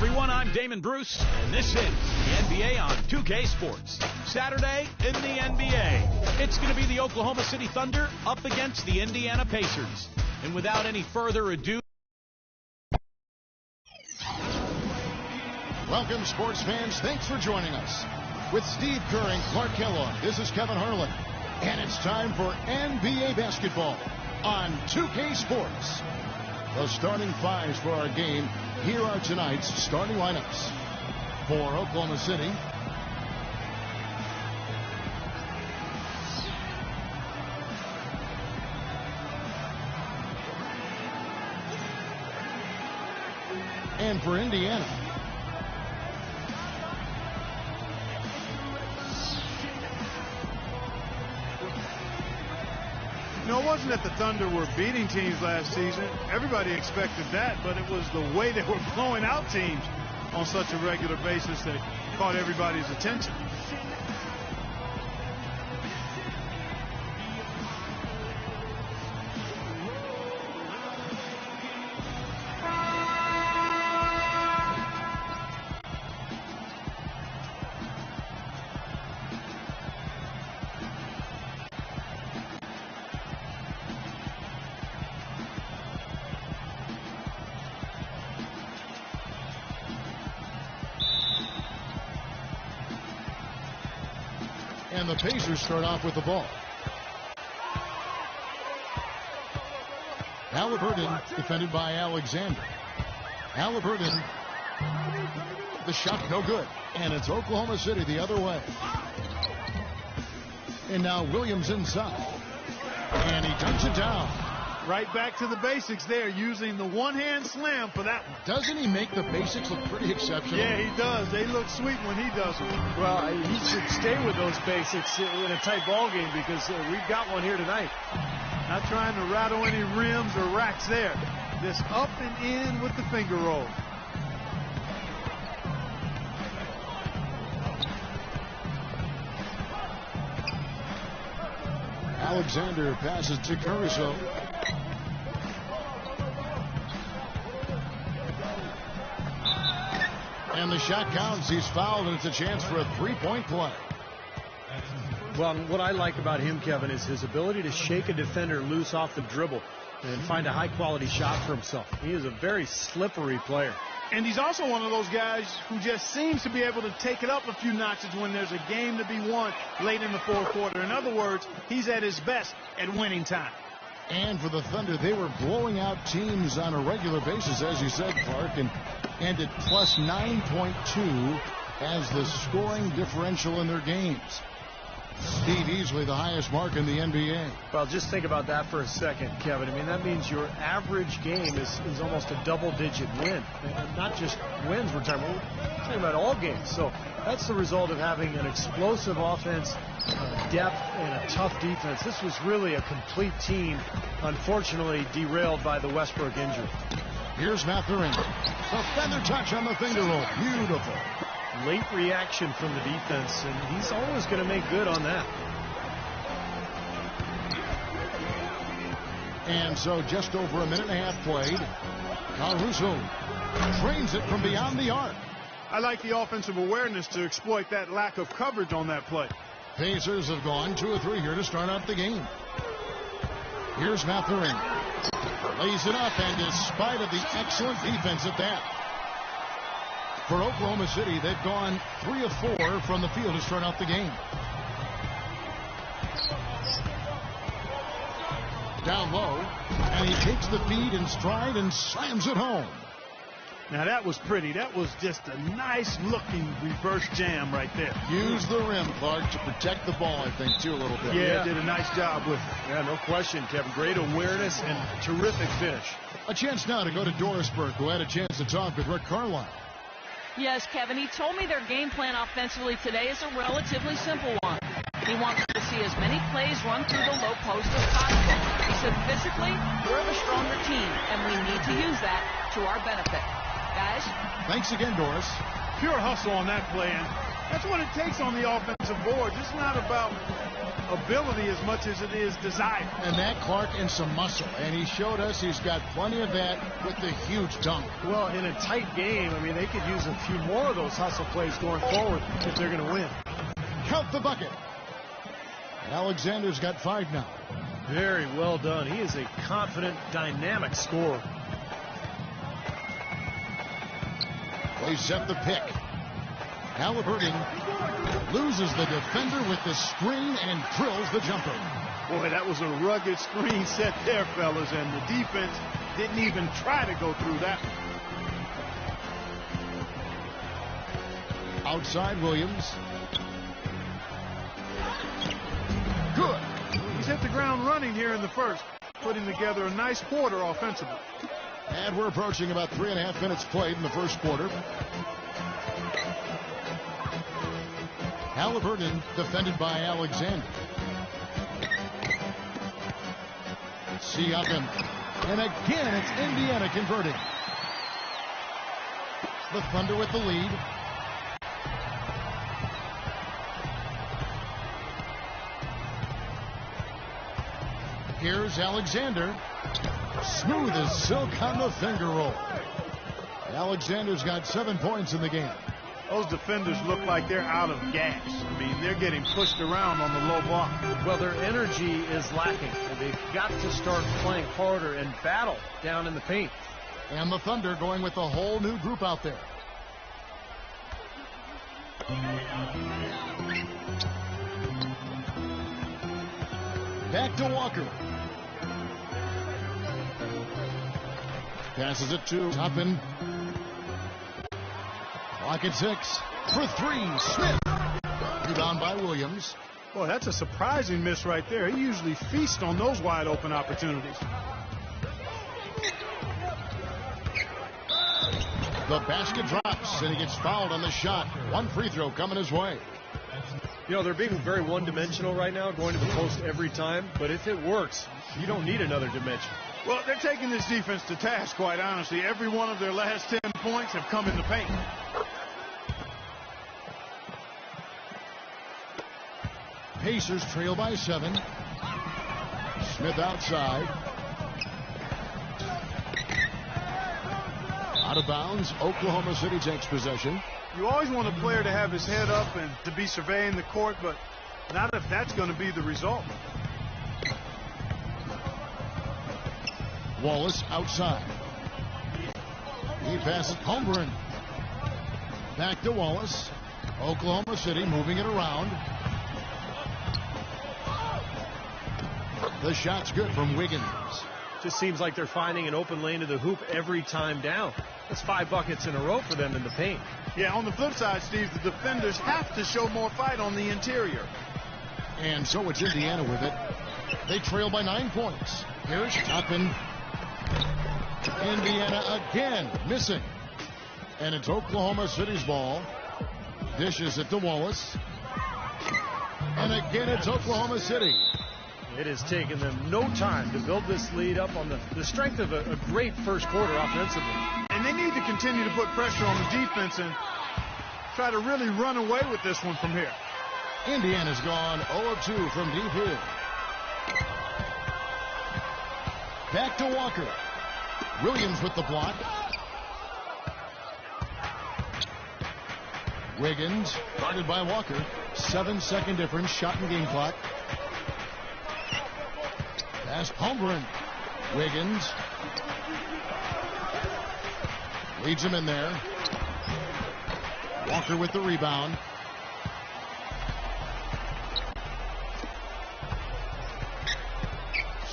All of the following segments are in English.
everyone, I'm Damon Bruce, and this is the NBA on 2K Sports. Saturday in the NBA, it's going to be the Oklahoma City Thunder up against the Indiana Pacers. And without any further ado... Welcome, sports fans. Thanks for joining us. With Steve Kerr and Clark Kellogg, this is Kevin Harlan. And it's time for NBA basketball on 2K Sports. The starting fives for our game. Here are tonight's starting lineups. For Oklahoma City, and for Indiana, You know, it wasn't that the Thunder were beating teams last season. Everybody expected that, but it was the way they were blowing out teams on such a regular basis that caught everybody's attention. and the Pacers start off with the ball. Halliburton defended by Alexander. Halliburton, the shot no good, and it's Oklahoma City the other way. And now Williams inside, and he turns it down. Right back to the basics there, using the one-hand slam for that one. Doesn't he make the basics look pretty exceptional? Yeah, he does. They look sweet when he does them. Well, he should stay with those basics in a tight ball game because we've got one here tonight. Not trying to rattle any rims or racks there. Just up and in with the finger roll. Alexander passes to Caruso. And the shot counts. He's fouled, and it's a chance for a three-point play. Well, what I like about him, Kevin, is his ability to shake a defender loose off the dribble and find a high-quality shot for himself. He is a very slippery player. And he's also one of those guys who just seems to be able to take it up a few notches when there's a game to be won late in the fourth quarter. In other words, he's at his best at winning time. And for the Thunder, they were blowing out teams on a regular basis, as you said, Clark, and ended plus 9.2 as the scoring differential in their games. Steve, easily the highest mark in the NBA. Well, just think about that for a second, Kevin. I mean, that means your average game is almost a double-digit win. And not just wins, we're talking about all games. So that's the result of having an explosive offense, depth, and a tough defense. This was really a complete team, unfortunately derailed by the Westbrook injury. Here's Mathurin. The feather touch on the finger roll. Beautiful. Late reaction from the defense, and he's always going to make good on that. And so just over a minute and a half played. Caruso trains it from beyond the arc. I like the offensive awareness to exploit that lack of coverage on that play. Pacers have gone 2 or 3 here to start out the game. Here's Mathurin. Lays it up, and despite of the excellent defense at that, for Oklahoma City, they've gone 3 of 4 from the field to start out the game. Down low, and he takes the feed in stride and slams it home. Now that was pretty. That was just a nice-looking reverse jam right there. Use the rim, Clark, to protect the ball, I think, too, a little bit. Yeah, did a nice job with it. Yeah, no question, Kevin. Great awareness and terrific finish. A chance now to go to Dorisburg, who had a chance to talk with Rick Carlisle. Yes, Kevin, he told me their game plan offensively today is a relatively simple one. He wants to see as many plays run through the low post as possible. He said physically, we're the stronger team, and we need to use that to our benefit. Guys? Thanks again, Doris. Pure hustle on that play, and that's what it takes on the offensive board. It's not about ability as much as it is desire. And that Clark and some muscle. And he showed us he's got plenty of that with the huge dunk. Well, in a tight game, I mean, they could use a few more of those hustle plays going forward if they're going to win. Count the bucket. Alexander's got 5 now. Very well done. He is a confident, dynamic scorer. They set the pick. Halliburton loses the defender with the screen and drills the jumper. Boy, that was a rugged screen set there, fellas, and the defense didn't even try to go through that. Outside Williams. Good. He's hit the ground running here in the first, putting together a nice quarter offensively. And we're approaching about 3.5 minutes played in the first quarter. Halliburton defended by Alexander. Siakam. And again, it's Indiana converting. The Thunder with the lead. Here's Alexander. Smooth as silk on the finger roll. Alexander's got 7 points in the game. Those defenders look like they're out of gas. I mean, they're getting pushed around on the low block. Well, their energy is lacking. They've got to start playing harder and battle down in the paint. And the Thunder going with a whole new group out there. Back to Walker. Passes it to Toppin. Clock at 6. For 3, Smith. Rebound by Williams. Boy, that's a surprising miss right there. He usually feasts on those wide open opportunities. The basket drops, and he gets fouled on the shot. One free throw coming his way. You know, they're being very one-dimensional right now, going to the post every time. But if it works, you don't need another dimension. Well, they're taking this defense to task, quite honestly. Every one of their last 10 points have come in the paint. Pacers trail by 7. Smith outside. Out of bounds. Oklahoma City takes possession. You always want a player to have his head up and to be surveying the court, but not if that's going to be the result. Wallace outside. He passes Holmgren. Back to Wallace. Oklahoma City moving it around. The shot's good from Wiggins. Just seems like they're finding an open lane to the hoop every time down. That's 5 buckets in a row for them in the paint. Yeah, on the flip side, Steve, the defenders have to show more fight on the interior. And so it's Indiana with it. They trail by 9 points. Here's Toppin. Indiana again missing. And it's Oklahoma City's ball. Dishes it to Wallace. And again it's Oklahoma City. It has taken them no time to build this lead up on the strength of a great first quarter offensively. And they need to continue to put pressure on the defense and try to really run away with this one from here. Indiana's gone 0-2 from deep here. Back to Walker. Williams with the block. Wiggins guarded by Walker. 7-second difference, shot and game clock. Pass Holmgren. Wiggins leads him in there. Walker with the rebound.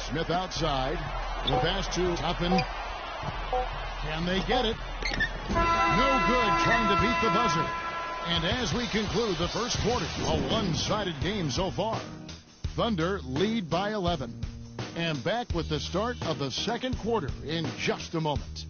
Smith outside. The pass to Toppin. Can they get it? No good, trying to beat the buzzer. And as we conclude the first quarter, a one-sided game so far. Thunder lead by 11. And back with the start of the second quarter in just a moment.